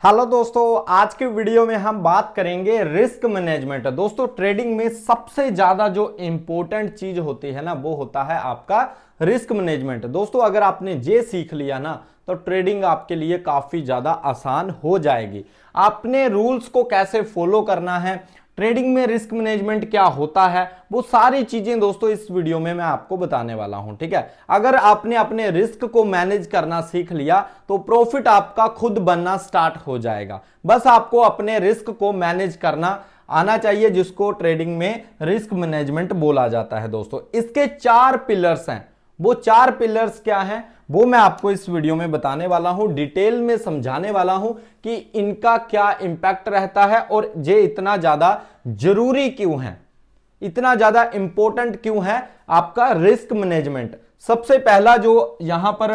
Hello दोस्तों, आज के वीडियो में हम बात करेंगे रिस्क मैनेजमेंट। दोस्तों, ट्रेडिंग में सबसे ज्यादा जो इंपॉर्टेंट चीज होती है ना, वो होता है आपका रिस्क मैनेजमेंट। दोस्तों, अगर आपने ये सीख लिया ना, तो ट्रेडिंग आपके लिए काफी ज्यादा आसान हो जाएगी। आपने रूल्स को कैसे फॉलो करना है, ट्रेडिंग में रिस्क मैनेजमेंट क्या होता है, वो सारी चीजें दोस्तों इस वीडियो में मैं आपको बताने वाला हूं। ठीक है, अगर आपने अपने रिस्क को मैनेज करना सीख लिया तो प्रॉफिट आपका खुद बनना स्टार्ट हो जाएगा। बस आपको अपने रिस्क को मैनेज करना आना चाहिए, जिसको ट्रेडिंग में रिस्क मैनेजमेंट बोला जाता है। दोस्तों, इसके 4 पिलर्स हैं। वो 4 पिलर्स क्या हैं, वो मैं आपको इस वीडियो में बताने वाला हूं, डिटेल में समझाने वाला हूं कि इनका क्या इंपैक्ट रहता है और ये इतना ज्यादा जरूरी क्यों है, इतना ज्यादा इंपॉर्टेंट क्यों है आपका रिस्क मैनेजमेंट। सबसे पहला जो यहां पर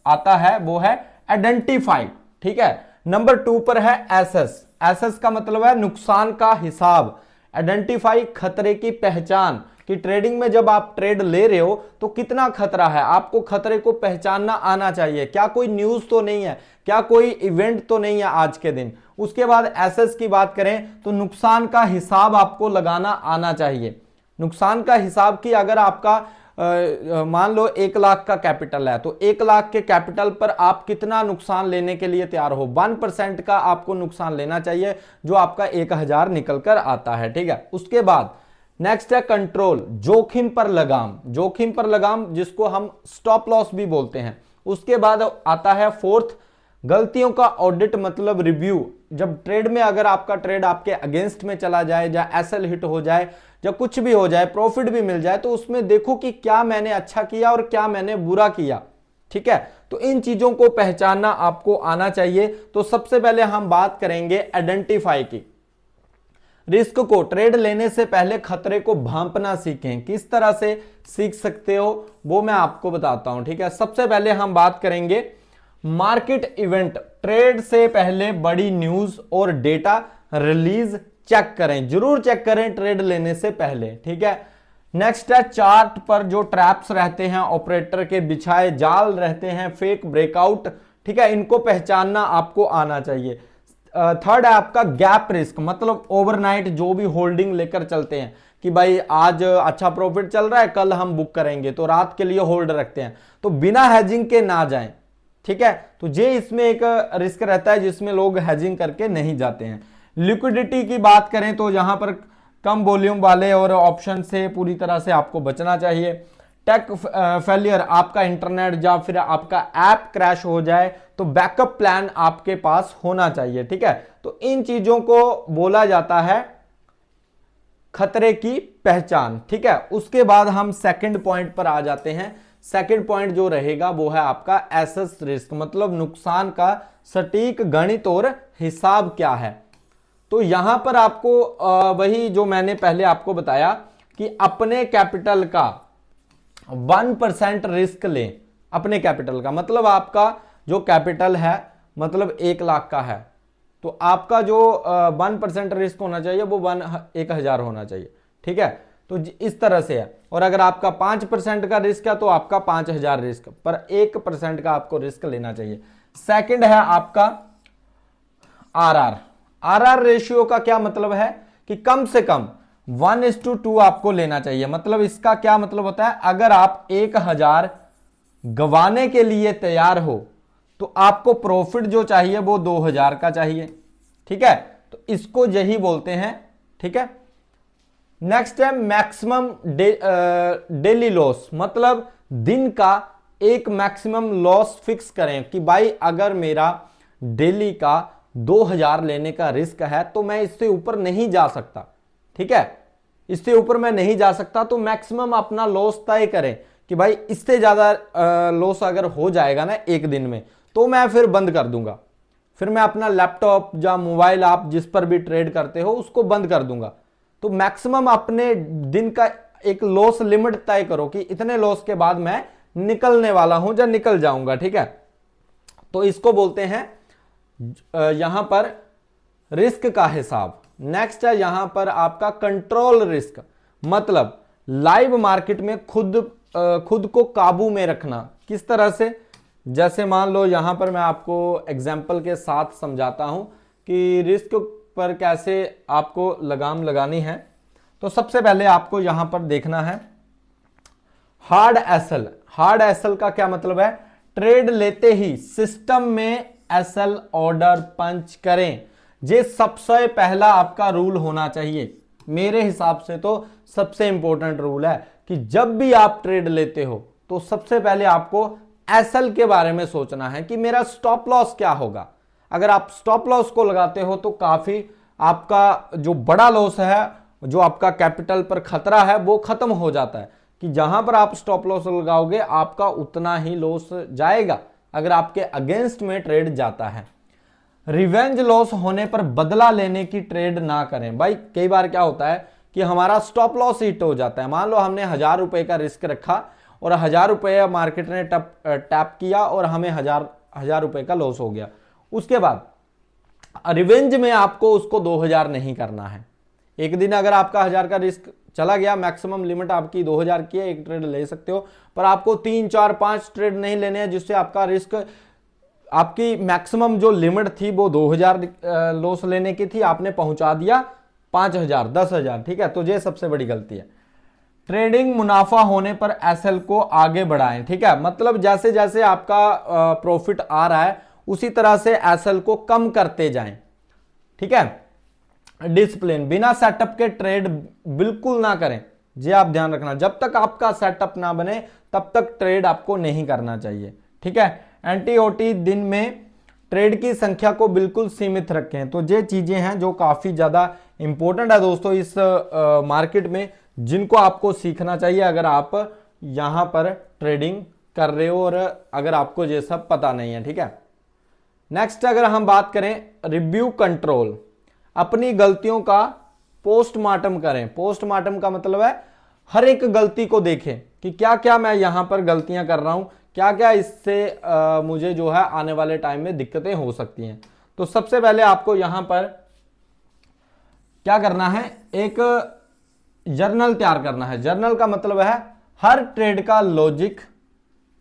आता है वो है आइडेंटिफाई। ठीक है, नंबर 2 पर है एसएस। एसएस का मतलब है नुकसान का हिसाब। आइडेंटिफाई, खतरे की पहचान, कि ट्रेडिंग में जब आप ट्रेड ले रहे हो तो कितना खतरा है, आपको खतरे को पहचानना आना चाहिए। क्या कोई न्यूज तो नहीं है, क्या कोई इवेंट तो नहीं है आज के दिन। उसके बाद एसएस की बात करें तो नुकसान का हिसाब आपको लगाना आना चाहिए। नुकसान का हिसाब की अगर आपका मान लो 1 लाख का कैपिटल है, तो 1 लाख के कैपिटल पर आप कितना नुकसान लेने के लिए तैयार हो। 1% का आपको नुकसान लेना चाहिए, जो आपका 1000 निकल कर आता है। ठीक है, उसके बाद नेक्स्ट है कंट्रोल, जोखिम पर लगाम। जोखिम पर लगाम जिसको हम स्टॉप लॉस भी बोलते हैं। उसके बाद आता है 4th, गलतियों का ऑडिट मतलब रिव्यू। जब ट्रेड में अगर आपका ट्रेड आपके अगेंस्ट में चला जाए, या एसएल हिट हो जाए, या कुछ भी हो जाए, प्रॉफिट भी मिल जाए, तो उसमें देखो कि क्या मैंने अच्छा किया और क्या मैंने बुरा किया। ठीक है, तो इन चीजों को पहचानना आपको आना चाहिए। तो सबसे पहले हम बात करेंगे आइडेंटिफाई की। रिस्क को ट्रेड लेने से पहले खतरे को भांपना सीखें। किस तरह से सीख सकते हो वो मैं आपको बताता हूं। ठीक है, सबसे पहले हम बात करेंगे मार्केट इवेंट। ट्रेड से पहले बड़ी न्यूज और डेटा रिलीज चेक करें, जरूर चेक करें ट्रेड लेने से पहले। ठीक है, नेक्स्ट है चार्ट पर जो ट्रैप्स रहते हैं, ऑपरेटर के बिछाए जाल रहते हैं, फेक ब्रेकआउट। ठीक है, इनको पहचानना आपको आना चाहिए। थर्ड है आपका गैप रिस्क, मतलब ओवरनाइट जो भी होल्डिंग लेकर चलते हैं कि भाई आज अच्छा प्रॉफिट चल रहा है, कल हम बुक करेंगे, तो रात के लिए होल्ड रखते हैं, तो बिना हैजिंग के ना जाएं। ठीक है, तो ये इसमें एक रिस्क रहता है जिसमें लोग हैजिंग करके नहीं जाते हैं। लिक्विडिटी की बात करें तो यहां पर कम वॉल्यूम वाले और ऑप्शन से पूरी तरह से आपको बचना चाहिए। टेक फेलियर, आपका इंटरनेट या फिर आपका ऐप क्रैश हो जाए तो बैकअप प्लान आपके पास होना चाहिए। ठीक है, तो इन चीजों को बोला जाता है खतरे की पहचान। ठीक है, उसके बाद हम सेकंड पॉइंट पर आ जाते हैं। सेकंड पॉइंट जो रहेगा वो है आपका एसेस रिस्क, मतलब नुकसान का सटीक गणित और हिसाब क्या है। तो यहां पर आपको वही जो मैंने पहले आपको बताया कि अपने कैपिटल का 1% रिस्क लें। अपने कैपिटल का मतलब आपका जो कैपिटल है, मतलब 1 लाख का है, तो आपका जो 1% रिस्क होना चाहिए वो 1000 होना चाहिए। ठीक है, तो इस तरह से है। और अगर आपका 5% का रिस्क है तो आपका 5000 रिस्क, पर 1% का आपको रिस्क लेना चाहिए। सेकंड है आपका आरआर। आरआर रेशियो का क्या मतलब है कि कम से कम 1:2 आपको लेना चाहिए। मतलब इसका क्या मतलब होता है, अगर आप 1000 गंवाने के लिए तैयार हो तो आपको प्रॉफिट जो चाहिए वो 2000 का चाहिए। ठीक है, तो इसको यही बोलते हैं। ठीक है, नेक्स्ट है मैक्सिमम डेली लॉस, मतलब दिन का एक मैक्सिमम लॉस फिक्स करें कि भाई अगर मेरा डेली का 2000 लेने का रिस्क है तो मैं इससे ऊपर नहीं जा सकता। ठीक है, इससे ऊपर मैं नहीं जा सकता, तो मैक्सिमम अपना लॉस तय करें कि भाई इससे ज्यादा लॉस अगर हो जाएगा ना एक दिन में तो मैं फिर बंद कर दूंगा, फिर मैं अपना लैपटॉप या मोबाइल आप जिस पर भी ट्रेड करते हो उसको बंद कर दूंगा। तो मैक्सिमम अपने दिन का एक लॉस लिमिट तय करो कि इतने लॉस के बाद मैं निकलने वाला हूं या निकल जाऊंगा। ठीक है, तो इसको बोलते हैं यहां पर रिस्क का हिसाब। नेक्स्ट है यहां पर आपका कंट्रोल रिस्क, मतलब लाइव मार्केट में खुद को काबू में रखना। किस तरह से, जैसे मान लो यहां पर मैं आपको एग्जाम्पल के साथ समझाता हूं कि रिस्क पर कैसे आपको लगाम लगानी है। तो सबसे पहले आपको यहां पर देखना है हार्ड एसएल। हार्ड एसएल का क्या मतलब है? ट्रेड लेते ही सिस्टम में एसएल ऑर्डर पंच करें। ये सबसे पहला आपका रूल होना चाहिए। मेरे हिसाब से तो सबसे इंपॉर्टेंट रूल है कि जब भी आप ट्रेड लेते हो तो सबसे पहले आपको एसएल के बारे में सोचना है कि मेरा स्टॉप लॉस क्या होगा। अगर आप स्टॉप लॉस को लगाते हो तो काफी आपका जो बड़ा लॉस है, जो आपका कैपिटल पर खतरा है, वो खत्म हो जाता है कि जहां पर आप स्टॉप लॉस लगाओगे आपका उतना ही लॉस जाएगा अगर आपके अगेंस्ट में ट्रेड जाता है। रिवेंज लॉस होने पर बदला लेने की ट्रेड ना करें। भाई कई बार क्या होता है कि हमारा स्टॉप लॉस हिट हो जाता है। मान लो हमने 1000 रुपए का रिस्क रखा और 1000 रुपए मार्केट ने टैप किया और हमें हजार रुपए का लॉस हो गया। उसके बाद रिवेंज में आपको उसको 2000 नहीं करना है। एक दिन अगर आपका 1000 का रिस्क चला गया, मैक्सिमम लिमिट आपकी 2000 की है, एक ट्रेड ले सकते हो, पर आपको 3 4 5 ट्रेड नहीं लेने हैं जिससे आपका रिस्क, आपकी मैक्सिमम जो लिमिट थी वो 2000 लॉस लेने की थी, आपने पहुंचा दिया 5000 10,000। ठीक है, तो ये सबसे बड़ी गलती है। ट्रेडिंग मुनाफा होने पर एसएल को आगे बढ़ाएं। ठीक है, मतलब जैसे जैसे आपका प्रॉफिट आ रहा है उसी तरह से एसएल को कम करते जाएं। ठीक है, डिसिप्लिन, बिना सेटअप के ट्रेड बिल्कुल ना करें। ये आप ध्यान रखना, जब तक आपका सेटअप ना बने तब तक ट्रेड आपको नहीं करना चाहिए। ठीक है, एंटी ओटी दिन में ट्रेड की संख्या को बिल्कुल सीमित रखें। तो ये चीजें हैं जो काफी ज्यादा इंपॉर्टेंट है दोस्तों इस मार्केट में, जिनको आपको सीखना चाहिए अगर आप यहां पर ट्रेडिंग कर रहे हो और अगर आपको ये सब पता नहीं है। ठीक है, नेक्स्ट अगर हम बात करें रिव्यू कंट्रोल, अपनी गलतियों का पोस्टमार्टम करें। पोस्टमार्टम का मतलब है हर एक गलती को देखें कि क्या क्या मैं यहां पर गलतियां कर रहा हूं, क्या क्या इससे मुझे जो है आने वाले टाइम में दिक्कतें हो सकती हैं। तो सबसे पहले आपको यहां पर क्या करना है, एक जर्नल तैयार करना है। जर्नल का मतलब है हर ट्रेड का लॉजिक।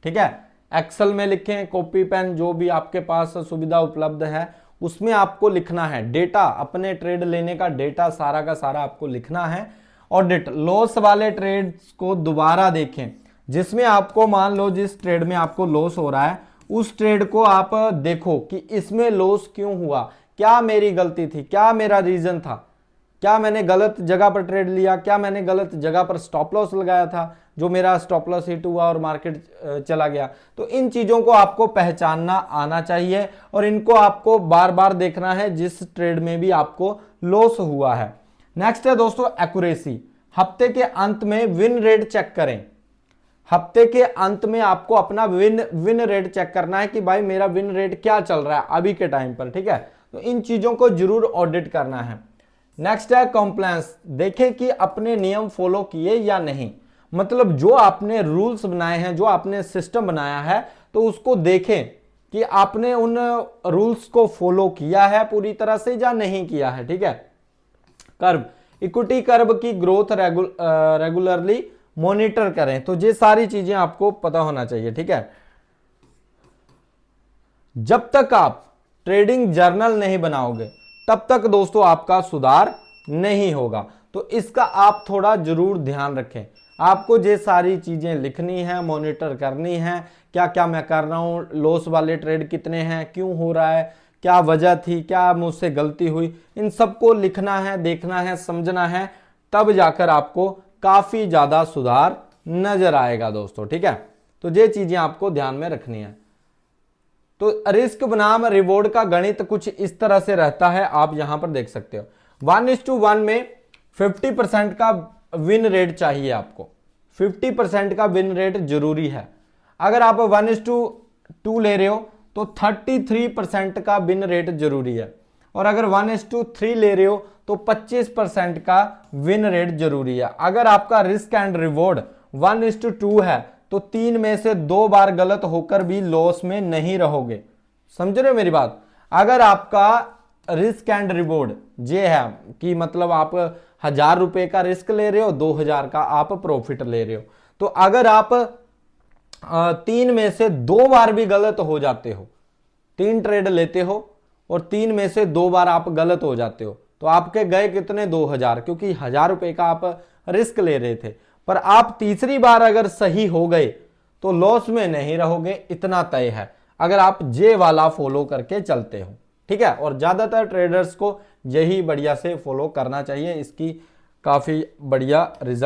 ठीक है, एक्सेल में लिखें, कॉपी पेन जो भी आपके पास सुविधा उपलब्ध है उसमें आपको लिखना है। डेटा, अपने ट्रेड लेने का डेटा सारा का सारा आपको लिखना है। ऑडिट, लॉस वाले ट्रेड्स को दोबारा देखें, जिसमें आपको मान लो जिस ट्रेड में आपको लॉस हो रहा है उस ट्रेड को आप देखो कि इसमें लॉस क्यों हुआ, क्या मेरी गलती थी, क्या मेरा रीजन था, क्या मैंने गलत जगह पर ट्रेड लिया, क्या मैंने गलत जगह पर स्टॉप लॉस लगाया था जो मेरा स्टॉप लॉस हिट हुआ और मार्केट चला गया। तो इन चीजों को आपको पहचानना आना चाहिए और इनको आपको बार बार देखना है जिस ट्रेड में भी आपको लॉस हुआ है। नेक्स्ट है दोस्तों एक्यूरेसी, हफ्ते के अंत में विन रेट चेक करें। हफ्ते के अंत में आपको अपना विन रेट चेक करना है कि भाई मेरा विन रेट क्या चल रहा है अभी के टाइम पर। ठीक है, तो इन चीजों को जरूर ऑडिट करना है। नेक्स्ट है कॉम्प्लायंस, देखें कि अपने नियम फॉलो किए या नहीं। मतलब जो आपने रूल्स बनाए हैं, जो आपने सिस्टम बनाया है, तो उसको देखें कि आपने उन रूल्स को फॉलो किया है पूरी तरह से या नहीं किया है। ठीक है, कर्व, इक्विटी कर्व की ग्रोथ रेगुलरली मॉनिटर करें। तो ये सारी चीजें आपको पता होना चाहिए। ठीक है, जब तक आप ट्रेडिंग जर्नल नहीं बनाओगे तब तक दोस्तों आपका सुधार नहीं होगा। तो इसका आप थोड़ा जरूर ध्यान रखें। आपको ये सारी चीजें लिखनी है, मॉनिटर करनी है, क्या क्या मैं कर रहा हूं, लॉस वाले ट्रेड कितने हैं, क्यों हो रहा है, क्या वजह थी, क्या मुझसे गलती हुई, इन सबको लिखना है, देखना है, समझना है, तब जाकर आपको काफी ज्यादा सुधार नजर आएगा दोस्तों। ठीक है, तो ये चीजें आपको ध्यान में रखनी है। तो रिस्क बनाम रिवॉर्ड का गणित कुछ इस तरह से रहता है, आप यहां पर देख सकते हो। 1:1 में 50% का विन रेट चाहिए आपको, 50% का विन रेट जरूरी है। अगर आप 1:2 ले रहे हो तो 33% का विन रेट जरूरी है, और अगर 1:3 ले रहे हो तो 25% का विन रेट जरूरी है। अगर आपका रिस्क एंड रिवॉर्ड 1:2 है तो 3 में से 2 बार गलत होकर भी लॉस में नहीं रहोगे। समझ रहे हो मेरी बात? अगर आपका रिस्क एंड रिवॉर्ड ये है कि मतलब आप 1000 रुपए का रिस्क ले रहे हो, 2000 का आप प्रॉफिट ले रहे हो, तो अगर आप तीन में से 2 बार भी गलत हो जाते हो, 3 ट्रेड लेते हो और 3 में से 2 बार आप गलत हो जाते हो, तो आपके गए कितने 2000, क्योंकि 1000 रुपए का आप रिस्क ले रहे थे। पर आप तीसरी बार अगर सही हो गए तो लॉस में नहीं रहोगे, इतना तय है, अगर आप जे वाला फॉलो करके चलते हो। ठीक है, और ज्यादातर ट्रेडर्स को यही बढ़िया से फॉलो करना चाहिए, इसकी काफी बढ़िया रिजल्ट